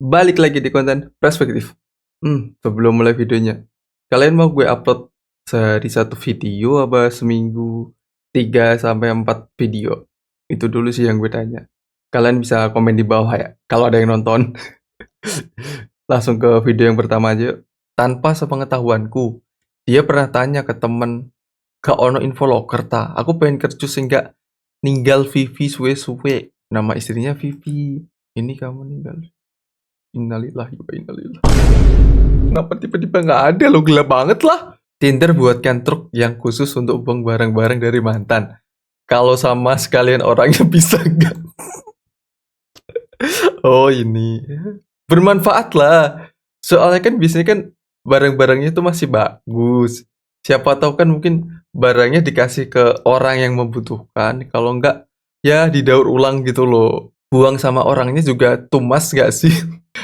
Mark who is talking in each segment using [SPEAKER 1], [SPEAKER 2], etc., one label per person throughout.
[SPEAKER 1] Balik lagi di konten perspektif. Sebelum mulai videonya, kalian mau gue upload sehari satu video apa seminggu 3 sampai 4 video? Itu dulu sih yang gue tanya. Kalian bisa komen di bawah ya, kalau ada yang nonton. Langsung ke video yang pertama aja. Tanpa sepengetahuanku, dia pernah tanya ke temen, "Gak ono info loker ta? Aku pengen kerja sehingga ninggal Vivi suwe-suwe." Nama istrinya Vivi. Ini kamu ninggal. Innalillahi wa innalillahi. Kenapa tiba-tiba nggak ada lo? Gelap banget lah. Tinder buatkan truk yang khusus untuk buang barang-barang dari mantan. Kalau sama sekalian orangnya bisa nggak? Oh ini. Bermanfaat lah. Soalnya kan biasanya kan barang-barangnya itu masih bagus. Siapa tahu kan mungkin barangnya dikasih ke orang yang membutuhkan. Kalau nggak ya didaur ulang gitu loh. Buang sama orangnya juga tumas nggak sih?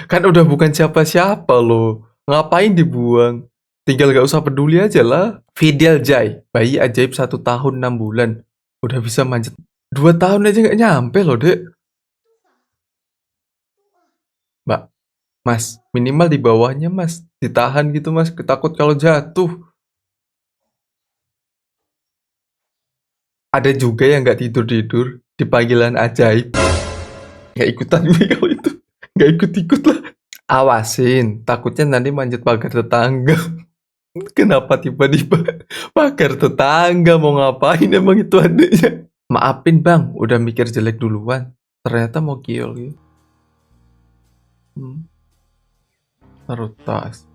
[SPEAKER 1] Kan udah bukan siapa-siapa loh. Ngapain dibuang? Tinggal gak usah peduli aja lah. Fidel Jai, bayi ajaib 1 tahun 6 bulan. Udah bisa manjat 2 tahun aja gak nyampe loh, Dek. Mbak, Mas, minimal di bawahnya, Mas. Ditahan gitu, Mas. Takut kalau jatuh. Ada juga yang gak tidur-tidur di panggilan ajaib. Gak ikutan gue kalau itu. Gak ikut-ikut lah. Awasin, takutnya nanti manjat pagar tetangga. Kenapa tiba-tiba pagar tetangga mau ngapain emang itu adiknya? Maafin bang, udah mikir jelek duluan. Ternyata mau kill gitu. Taruh tas.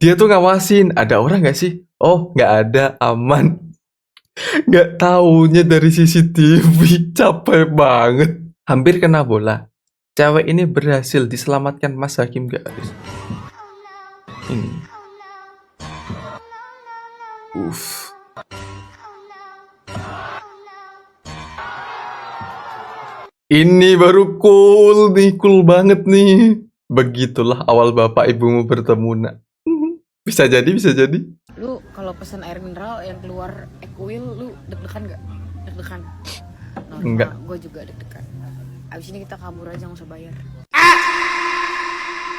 [SPEAKER 1] Dia tuh ngawasin, ada orang gak sih? Oh, gak ada, aman. Gak taunya dari CCTV, capek banget. Hampir kena bola. Cewek ini berhasil diselamatkan Mas Hakim Garis. Ini. Ini baru cool nih, cool banget nih. Begitulah awal bapak ibumu bertemu nak. Bisa jadi, bisa jadi.
[SPEAKER 2] Lu kalau pesen air mineral yang keluar Equil, lu deg-degan gak? Deg-degan?
[SPEAKER 1] Enggak.
[SPEAKER 2] Gue juga deg-degan. Abis ini kita kabur aja, gak usah bayar.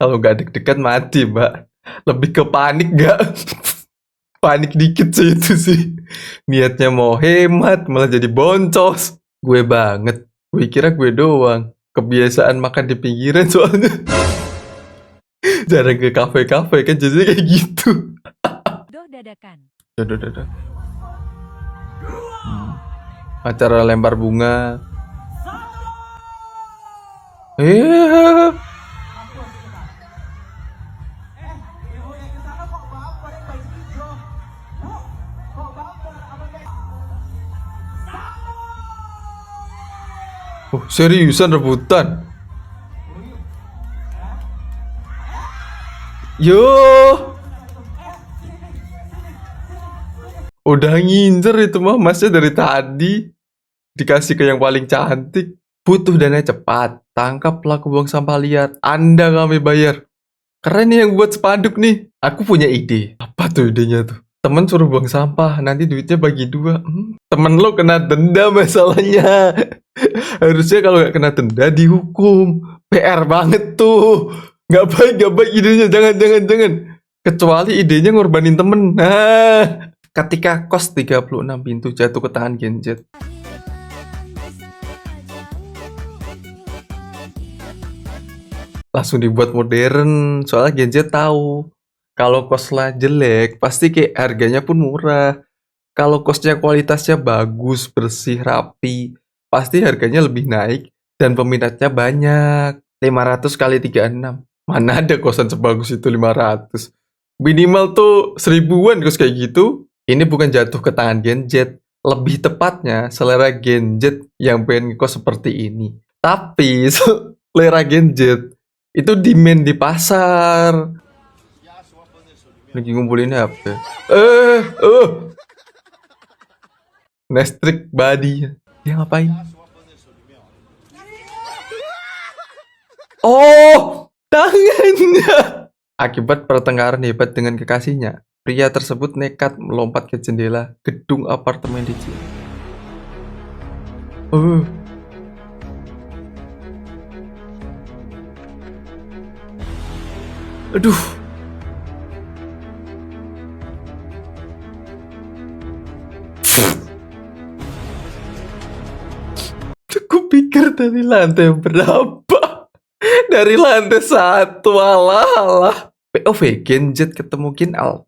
[SPEAKER 1] Kalau nggak deg-degan mati, Mbak. Lebih ke panik nggak? Panik dikit sih itu sih. Niatnya mau hemat, malah jadi boncos. Gue banget. Gue kira gue doang. Kebiasaan makan di pinggiran soalnya. Jarang ke kafe-kafe kan jadi kayak gitu.
[SPEAKER 3] Doh dadakan.
[SPEAKER 1] Doh. Acara lempar bunga. Oh, seriusan rebutan? Yo, udah ngincer itu mah masnya dari tadi. Dikasih ke yang paling cantik. Butuh dana cepat. Tangkap pelaku buang sampah liar. Anda kami bayar. Keren nih yang buat spanduk nih. Aku punya ide. Apa tuh idenya tuh? Temen suruh buang sampah. Nanti duitnya bagi 2. Temen lo kena denda masalahnya. Harusnya kalau nggak kena denda dihukum. PR banget tuh. Nggak baik idenya. Jangan. Kecuali idenya ngorbanin temen. Nah, ketika kos 36 pintu jatuh ke tangan Genjet. Langsung dibuat modern, soalnya Genjet tahu kalau kosnya jelek pasti kayak harganya pun murah. Kalau kosnya kualitasnya bagus, bersih, rapi, pasti harganya lebih naik dan peminatnya banyak. 500 kali 36. Mana ada kosan sebagus itu 500? Minimal tuh 1000-an kos kayak gitu. Ini bukan jatuh ke tangan Genjet, lebih tepatnya selera Genjet yang pengen kos seperti ini. Tapi selera Genjet itu demand di pasar. Lagi ngumpulin apa? Nestrik body. Dia ngapain? Oh, tangannya. Akibat pertengkaran hebat dengan kekasihnya, Pria tersebut nekat melompat ke jendela gedung apartemen di Cirebon. Aduh. Aku pikir dari lantai berapa? Dari lantai 1, alah. POV Genjet ketemu Kin Al.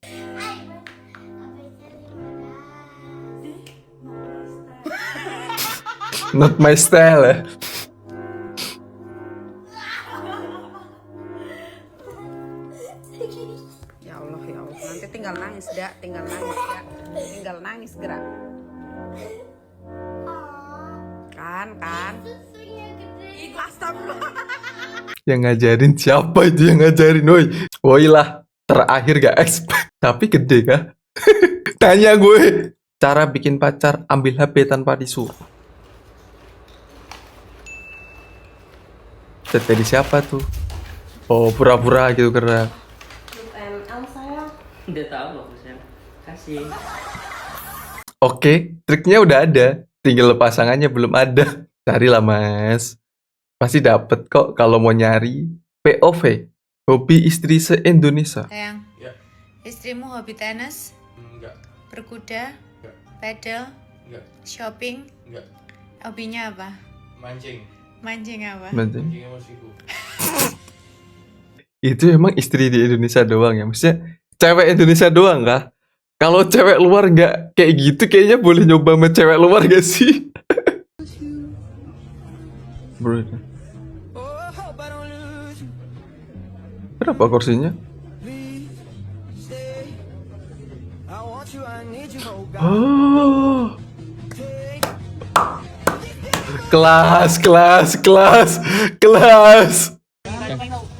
[SPEAKER 1] Not my style ya.
[SPEAKER 2] Ya Allah, ya Allah. Nanti tinggal nangis, dak. Tinggal nangis, dak. Tinggal nangis, gerak. Kan. Astagfirullah.
[SPEAKER 1] Yang ngajarin siapa itu yang ngajarin? Woi lah, terakhir gak expect. Tapi gede kah? Tanya gue. Cara bikin pacar ambil HP tanpa disuruh. Chat dari siapa tuh? Oh, pura-pura gitu gerak.
[SPEAKER 3] Udah tahu bagusnya. Kasih.
[SPEAKER 1] Oke, triknya udah ada. Tinggal pasangannya belum ada. Carilah mas. Pasti dapet kok kalau mau nyari. POV, hobi istri se-Indonesia.
[SPEAKER 4] Sayang,
[SPEAKER 5] Ya.
[SPEAKER 4] istrimu hobi tenis,
[SPEAKER 5] Enggak.
[SPEAKER 4] berkuda,
[SPEAKER 5] Enggak.
[SPEAKER 4] pedal,
[SPEAKER 5] Enggak.
[SPEAKER 4] shopping.
[SPEAKER 5] Enggak.
[SPEAKER 4] Hobinya apa?
[SPEAKER 5] Mancing.
[SPEAKER 4] Mancing apa?
[SPEAKER 1] Mancing.
[SPEAKER 5] Mancing emosiku.
[SPEAKER 1] Itu emang istri di Indonesia doang ya? Maksudnya cewek Indonesia doang kah? Kalau cewek luar nggak kayak gitu, kayaknya boleh nyoba sama cewek luar gak sih? Bro, berapa kursinya? Oh. Kelas.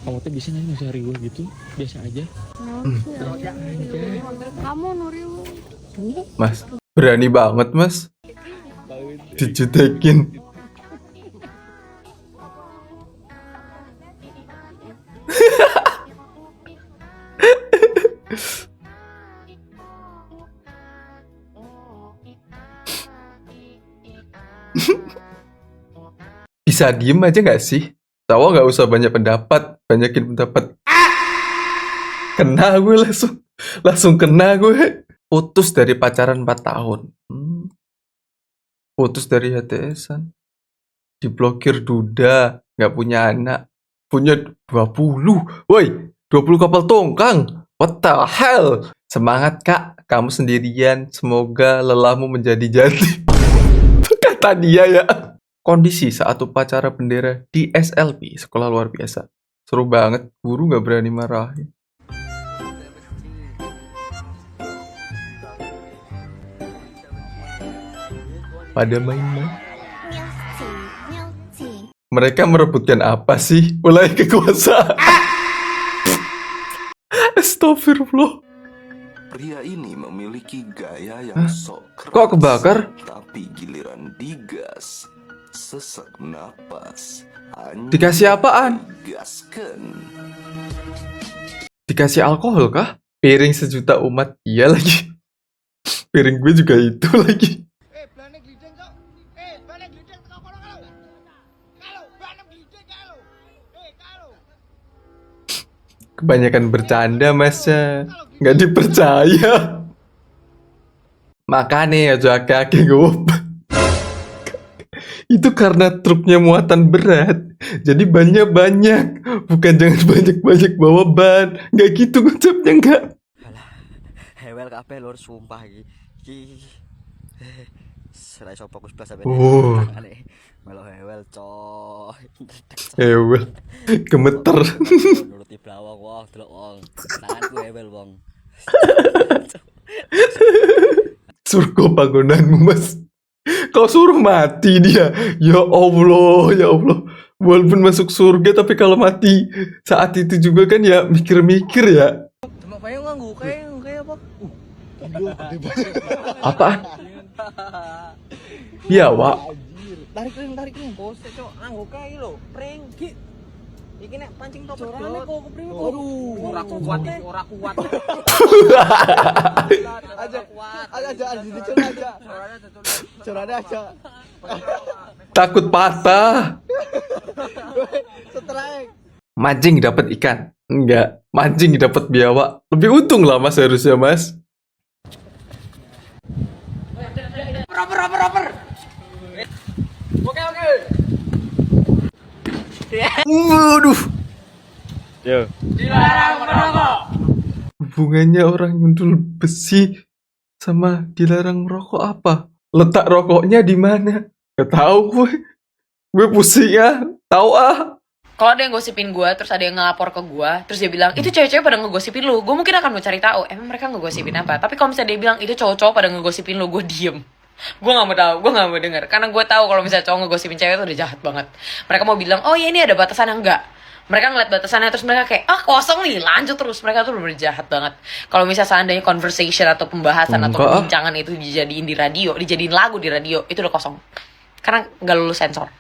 [SPEAKER 3] Kamu tuh bisa nanya sehari gue gitu, biasa aja.
[SPEAKER 2] Kamu Nuril.
[SPEAKER 1] Mas, berani banget mas. Dijutekin. Bisa diem aja gak sih? Cowok gak usah banyak pendapat, banyakin pendapat. Kena gue langsung kena gue. Putus dari pacaran 4 tahun. Putus dari HTS-an. Diblokir duda, gak punya anak. Punya 20. Woi, 20 kapal tongkang. What the hell? Semangat kak, kamu sendirian. Semoga lelahmu menjadi jadi. Kata dia ya. Kondisi saat upacara bendera di SLB, sekolah luar biasa. Seru banget, guru gak berani marahin. Pada main-main. Mereka merebutkan apa sih? Mulai kekuasaan. Astagfirullah.
[SPEAKER 6] Pria ini memiliki gaya yang sok keras.
[SPEAKER 1] Kok kebakar?
[SPEAKER 6] Tapi giliran digas, sesak napas.
[SPEAKER 1] Dikasih apaan?
[SPEAKER 6] Gaskan.
[SPEAKER 1] Dikasih alkohol kah? Piring sejuta umat. Iya lagi. Piring gue juga itu lagi. Kebanyakan bercanda masnya. Nggak dipercaya. Makanya ya kakek gue. Itu karena truknya muatan berat. Jadi bannya banyak. Bukan jangan banyak-banyak bawa ban. Nggak gitu konsepnya nggak.
[SPEAKER 7] Alah, hewel kabeh lur sumpah iki. Serai sapa Gus Blas sampe tangane. Melo hewel coy.
[SPEAKER 1] Hewel. Gemeter.
[SPEAKER 7] Nuruti blawong wong, delok wong. Tanganku hewel wong.
[SPEAKER 1] Surga panggonanmu mas. Kau suruh mati dia. Ya Allah, ya Allah. Walaupun masuk surga, tapi kalau mati saat itu juga kan ya mikir-mikir ya.
[SPEAKER 7] Cuma kayak nganggu kayak apa?
[SPEAKER 1] Apa? Iya, Wak.
[SPEAKER 7] Tarik ring. Bos cok nganggu kayak lho, pring ki.
[SPEAKER 5] Iki nek pancing top
[SPEAKER 2] Corane kok kepriwe kok.
[SPEAKER 5] Aduh, ora kuat. Aja dicoba aja. Corane aja.
[SPEAKER 1] Takut patah.
[SPEAKER 5] Strike.
[SPEAKER 1] Mancing dapat ikan. Enggak, mancing dapat biawak. Lebih untung lah Mas harusnya Mas. Waduh.
[SPEAKER 3] Yo.
[SPEAKER 1] Hubungannya orang nyundul besi sama dilarang merokok apa? Letak rokoknya di mana? Gak tahu gue. Gue pusing ya. Tahu ah.
[SPEAKER 2] Kalau ada yang gosipin gue, terus ada yang ngelapor ke gue, terus dia bilang, itu cewek-cewek pada ngegosipin lu, gue mungkin akan mau cari tahu, emang mereka ngegosipin apa. Tapi kalau misalnya dia bilang, itu cowok-cowok pada ngegosipin lu, gue diem. Gue gak mau tahu, gue gak mau denger. Karena gue tahu kalau misalnya cowok ngegosipin cewek itu udah jahat banget. Mereka mau bilang, oh ya ini ada batasannya, enggak. Mereka ngeliat batasannya, terus mereka kayak, kosong nih, lanjut terus. Mereka tuh bener jahat banget. Kalau misalnya seandainya conversation atau pembahasan atau
[SPEAKER 1] Enggak.
[SPEAKER 2] perbincangan itu dijadiin di radio, dijadiin lagu di radio, itu udah kosong. Karena gak lulus sensor.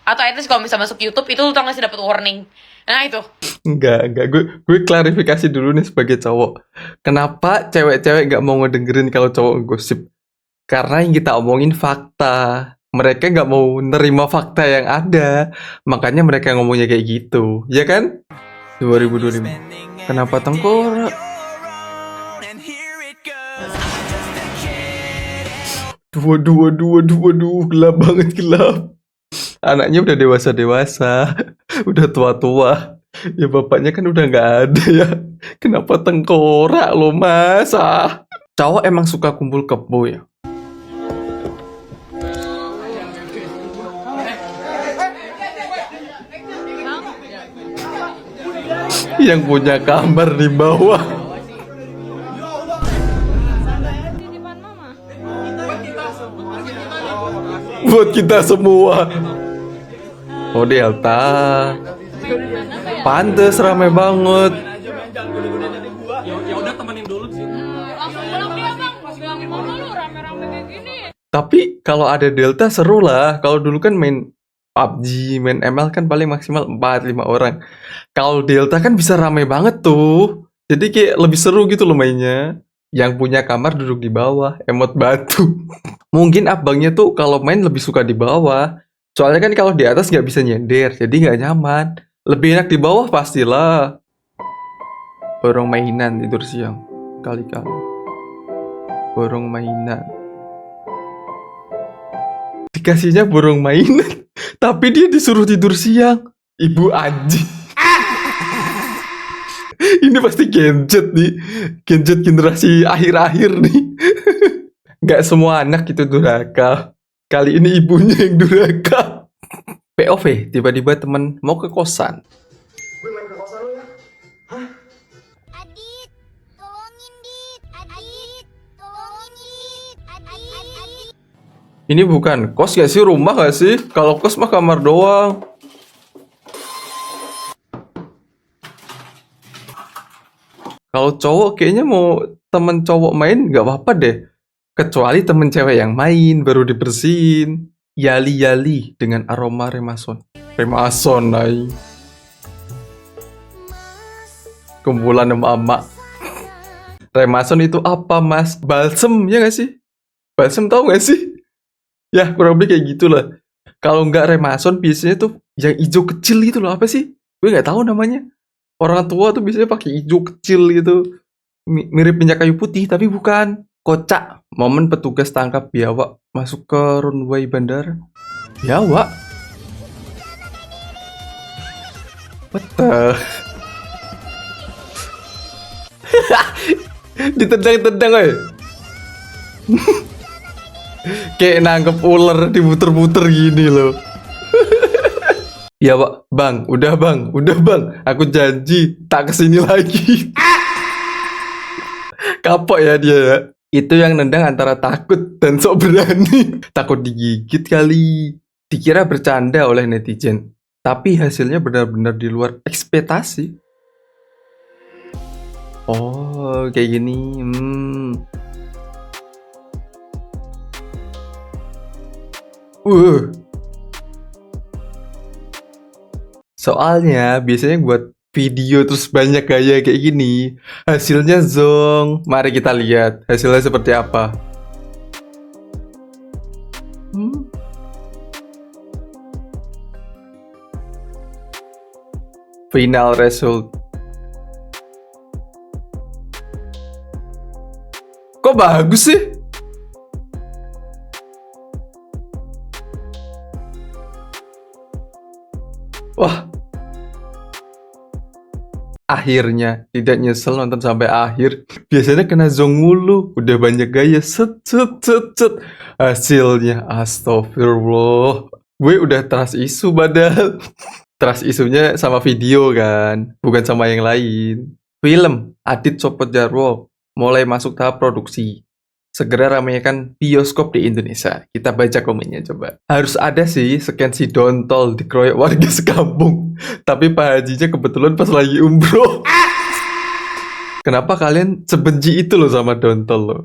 [SPEAKER 2] Atau at least kalau misalnya masuk YouTube, itu lu tau gak sih dapet warning. Nah itu.
[SPEAKER 1] Enggak. Gue klarifikasi dulu nih sebagai cowok. Kenapa cewek-cewek gak mau ngedengerin kalau cowok ngegosip? Karena yang kita omongin fakta. Mereka gak mau nerima fakta yang ada. Makanya mereka ngomongnya kayak gitu. Ya kan? 2025. Kenapa tengkorak? Dua. Gelap banget, gelap. Anaknya udah dewasa-dewasa. Udah tua-tua. Ya bapaknya kan udah gak ada ya. Kenapa tengkorak lo mas? Cowok emang suka kumpul kebo ya? Yang punya kamar di bawah. Buat kita semua. Oh Delta. Pantes rame banget. Tapi kalau ada Delta seru lah. Kalau dulu kan main PUBG, main ML kan paling maksimal 4-5 orang. Kalau Delta kan bisa rame banget tuh. Jadi kayak lebih seru gitu loh mainnya. Yang punya kamar duduk di bawah, emot batu. Mungkin abangnya tuh kalau main lebih suka di bawah. Soalnya kan kalau di atas nggak bisa nyender, jadi nggak nyaman. Lebih enak di bawah pastilah. Borong mainan tidur siang, kali-kali. Borong mainan. Dikasihnya borong mainan, tapi dia disuruh tidur siang. Ibu anjing. Ini pasti gadget nih. Gadget generasi akhir-akhir nih. Gak semua anak itu durhaka. Kali ini ibunya yang durhaka. POV, tiba-tiba temen mau ke kosan.
[SPEAKER 5] Gue main ke kosan lu ya.
[SPEAKER 8] Adit, tolongin Dit. Adit, tolongin Dit. Adit.
[SPEAKER 1] Ini bukan kos gak sih? Rumah gak sih? Kalau kos mah kamar doang. Kalau cowok kayaknya mau temen cowok main gak apa-apa deh. Kecuali temen cewek yang main baru dibersihin. Yali-yali dengan aroma remason. Remason, nay. Kumpulan sama emak. Remason itu apa mas? Balsem ya gak sih? Balsem tau gak sih? Ya kurang lebih kayak gitulah. Kalau nggak remason biasanya tuh yang hijau kecil gitu loh, apa sih? Gue nggak tahu namanya. Orang tua tuh biasanya pakai hijau kecil gitu. Mirip minyak kayu putih tapi bukan. Kocak. Momen petugas tangkap biawak masuk ke runway bandara. Biawak? What the? Ditendang-tendang woy. Kayak nangkep ular diputer-puter gini loh. Ya pak, bang, udah bang, aku janji tak kesini lagi. Kapok ya dia ya. Itu yang nendang antara takut dan sok berani. Takut digigit kali. Dikira bercanda oleh netizen, tapi hasilnya benar-benar di luar ekspektasi. Oh, kayak gini. Soalnya biasanya buat video terus banyak gaya kayak gini, hasilnya zong. Mari kita lihat hasilnya seperti apa. Final result. Kok bagus sih? Wah. Akhirnya tidak nyesel nonton sampai akhir. Biasanya kena zong mulu. Udah banyak gaya set. Hasilnya astagfirullah. Gue udah trust isu padahal. Trust isunya sama video kan, bukan sama yang lain. Film Adit Sopot Jarwo mulai masuk tahap produksi. Segera ramaikan bioskop di Indonesia. Kita baca komennya coba. Harus ada sih scan si Dontol dikeroyok warga sekampung. Tapi Pak Hajinya kebetulan pas lagi umroh. Kenapa kalian sebenci itu loh sama Dontol loh?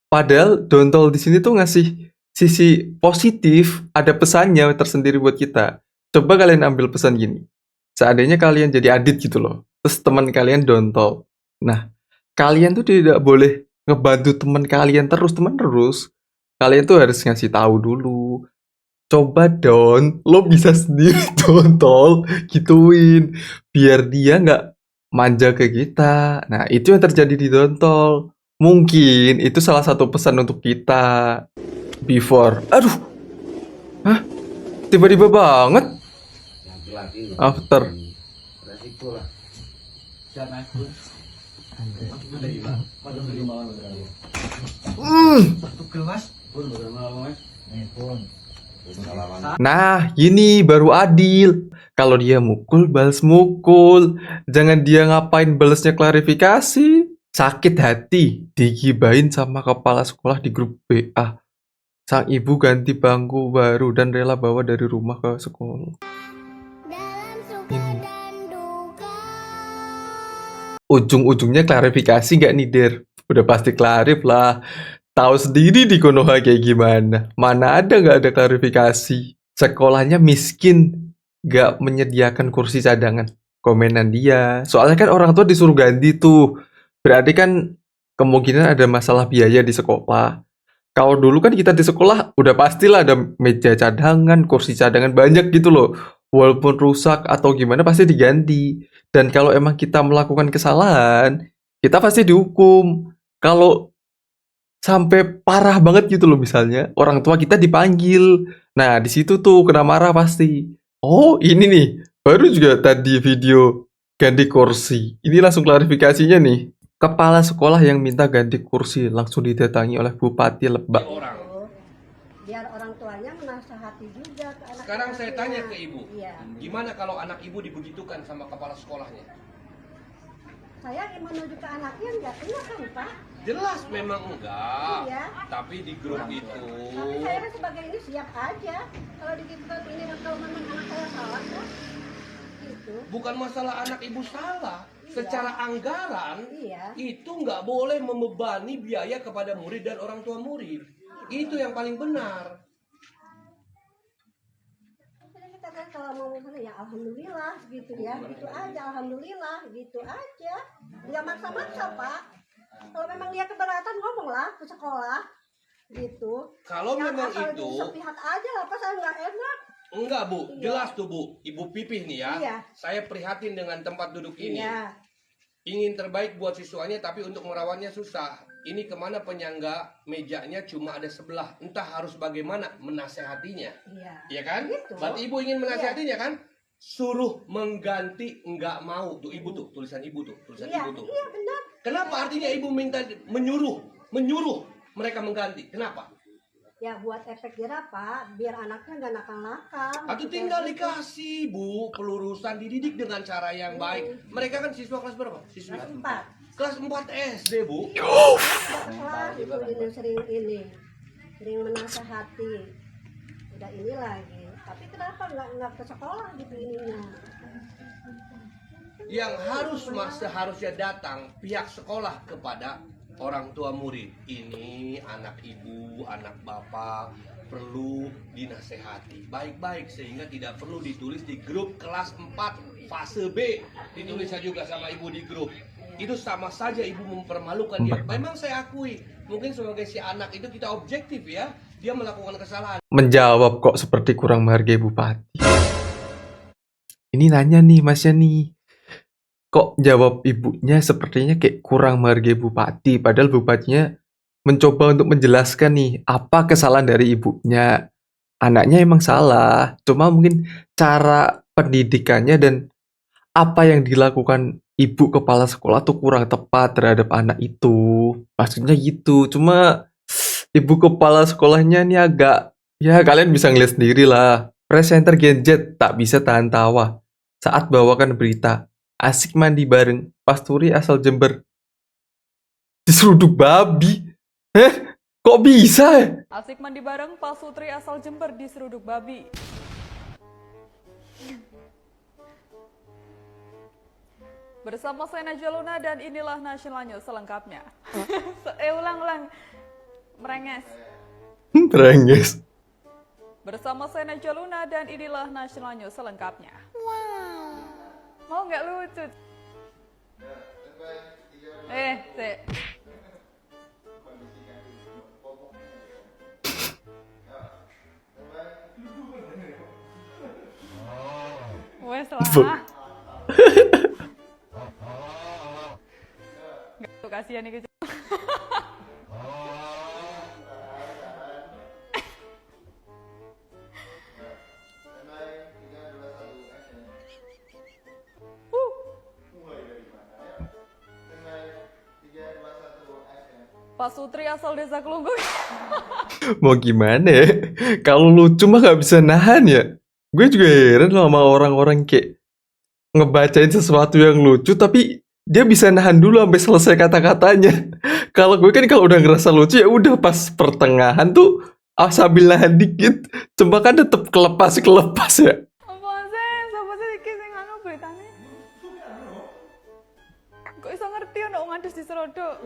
[SPEAKER 1] Padahal Dontol di sini tuh ngasih sisi positif, ada pesannya tersendiri buat kita. Coba kalian ambil pesan gini. Seandainya kalian jadi Adit gitu loh. Terus teman kalian Dontol. Nah, kalian tuh tidak boleh ngebantu teman kalian terus. Kalian tuh harus ngasih tahu dulu. Coba Don, lo bisa sendiri Dontol, gituin. Biar dia nggak manja ke kita. Nah, itu yang terjadi di Dontol. Mungkin itu salah satu pesan untuk kita. Before. Aduh. Hah? Tiba-tiba banget. After. Nah, ini baru adil. Kalau dia mukul, balas mukul. Jangan dia ngapain balasnya klarifikasi. Sakit hati digibahin sama kepala sekolah di grup BA. Sang ibu ganti bangku baru dan rela bawa dari rumah ke sekolah.
[SPEAKER 8] Dalam suka dan duka.
[SPEAKER 1] Ujung-ujungnya klarifikasi gak nih, Der? Udah pasti klarif lah. Tahu sendiri di Konoha kayak gimana. Mana ada gak ada klarifikasi. Sekolahnya miskin, gak menyediakan kursi cadangan. Komenan dia. Soalnya kan orang tua disuruh ganti tuh. Berarti kan kemungkinan ada masalah biaya di sekolah. Kalau dulu kan kita di sekolah udah pastilah ada meja cadangan, kursi cadangan banyak gitu loh. Walaupun rusak atau gimana pasti diganti. Dan kalau emang kita melakukan kesalahan, kita pasti dihukum. Kalau sampai parah banget gitu loh misalnya, orang tua kita dipanggil. Nah, di situ tuh kena marah pasti. Oh, ini nih. Baru juga tadi video ganti kursi. Ini langsung klarifikasinya nih. Kepala sekolah yang minta ganti kursi langsung didatangi oleh Bupati Lebak.
[SPEAKER 9] Biar orang tuanya menasehati juga ke anak.
[SPEAKER 10] Sekarang saya tanya ke ibu,
[SPEAKER 9] Iya.
[SPEAKER 10] gimana kalau anak ibu dibegitukan sama kepala sekolahnya?
[SPEAKER 9] Saya yang menuju ke anaknya enggak kena kan Pak?
[SPEAKER 10] Jelas memang enggak,
[SPEAKER 9] Iya.
[SPEAKER 10] tapi di grup itu
[SPEAKER 9] Tapi saya kan sebagai ini siap aja. Kalau digitukan ini kalau memang anak saya salah kan? Gitu.
[SPEAKER 10] bukan masalah anak ibu salah. Secara anggaran,
[SPEAKER 9] Iya.
[SPEAKER 10] itu nggak boleh membebani biaya kepada murid dan orang tua murid. Itu yang paling benar.
[SPEAKER 9] Jadi kita kan kalau mau misalnya ya alhamdulillah gitu ya. Gitu aja alhamdulillah gitu aja. Enggak maksa-maksa Pak. Kalau memang dia keberatan ngomonglah ke sekolah. Gitu.
[SPEAKER 10] Kalau
[SPEAKER 9] Yang
[SPEAKER 10] memang
[SPEAKER 9] asal
[SPEAKER 10] itu,
[SPEAKER 9] di sepihak aja lah Pak, saya nggak enak.
[SPEAKER 10] enggak Bu,
[SPEAKER 9] Iya.
[SPEAKER 10] jelas tuh Bu, Ibu Pipih nih ya.
[SPEAKER 9] Iya.
[SPEAKER 10] Saya prihatin dengan tempat duduk ini.
[SPEAKER 9] Iya.
[SPEAKER 10] Ingin terbaik buat siswanya tapi untuk merawatnya susah. Ini kemana penyangga mejanya cuma ada sebelah. Entah harus bagaimana menasehatinya.
[SPEAKER 9] Iya.
[SPEAKER 10] Iya kan?
[SPEAKER 9] Gitu.
[SPEAKER 10] Berarti ibu ingin menasehatinya kan? Suruh mengganti enggak mau. Tuh ibu tuh, tulisan ibu tuh, tulisan
[SPEAKER 9] Iya,
[SPEAKER 10] ibu tuh.
[SPEAKER 9] iya benar.
[SPEAKER 10] Kenapa artinya ibu minta menyuruh mereka mengganti? Kenapa?
[SPEAKER 9] Ya buat efek jerah Pak, biar anaknya nggak nakal-nakal.
[SPEAKER 10] Atau
[SPEAKER 9] Gitu,
[SPEAKER 10] tinggal
[SPEAKER 9] kayak gitu.
[SPEAKER 10] dikasih Bu pelurusan, dididik dengan cara yang baik. Mereka kan siswa kelas berapa? Siswa
[SPEAKER 9] Kelas 4.
[SPEAKER 10] kelas 4 SD Bu.
[SPEAKER 9] Kelas itu ini sering menasehati. Udah ini lagi. Tapi kenapa nggak ke sekolah gitu ininya?
[SPEAKER 10] Yang seharusnya datang pihak sekolah kepada orang tua murid. Ini anak ibu, anak bapak, perlu dinasehati baik-baik sehingga tidak perlu ditulis di grup kelas 4 fase B, ditulisnya juga sama ibu di grup. Itu sama saja ibu mempermalukan dia. Memang saya akui, mungkin sebagai si anak itu kita objektif ya, dia melakukan kesalahan.
[SPEAKER 1] Menjawab kok seperti kurang menghargai bupati. Ini nanya nih masnya nih, kok jawab ibunya sepertinya kayak kurang menghargai bupati, padahal bupatinya mencoba untuk menjelaskan nih apa kesalahan dari ibunya. Anaknya emang salah, cuma mungkin cara pendidikannya dan apa yang dilakukan ibu kepala sekolah tuh kurang tepat terhadap anak itu. Maksudnya gitu. Cuma ibu kepala sekolahnya nih agak, ya kalian bisa ngeliat sendiri lah. Presenter Gen Z tak bisa tahan tawa saat bawakan berita. Asik mandi bareng Pasturi asal Jember diseruduk babi. Kok bisa ya?
[SPEAKER 11] Asik mandi bareng Pasturi asal Jember diseruduk babi. Bersama saya Najwa Luna dan inilah National News selengkapnya. Ulang. Merenges.
[SPEAKER 1] Merenges.
[SPEAKER 11] Bersama saya Najwa Luna dan inilah National News selengkapnya. Mau nggak lucu? Sik. Wes lah. Gak kasihan nih kecil. Pasturi asal desa Kelungkung.
[SPEAKER 1] Mau gimana ya? Kalau lucu mah gak bisa nahan ya. Gue juga heran loh sama orang-orang kayak ngebacain sesuatu yang lucu tapi dia bisa nahan dulu sampai selesai kata-katanya. Kalau gue kan kalau udah ngerasa lucu ya udah pas pertengahan tuh sambil nahan dikit. Cuma kan tetep kelepas ya.
[SPEAKER 11] Apa sih? Siapa sih iki sing anu beritane? Kok iso ngerti ono ngadus di serodok?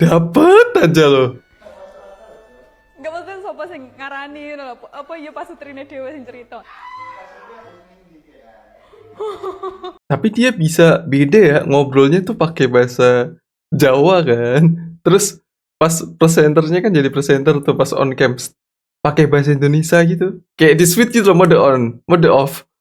[SPEAKER 1] Dapet aja loh.
[SPEAKER 11] Gak maksudnya siapa sing ngarani lho. Apa ya Pasutrine dhewe sing cerita?
[SPEAKER 1] Tapi dia bisa beda ya ngobrolnya tuh pakai bahasa Jawa kan. Terus pas presenternya kan jadi presenter tuh pas on cam pakai bahasa Indonesia gitu. Kayak di switch gitu loh, mode on, mode off.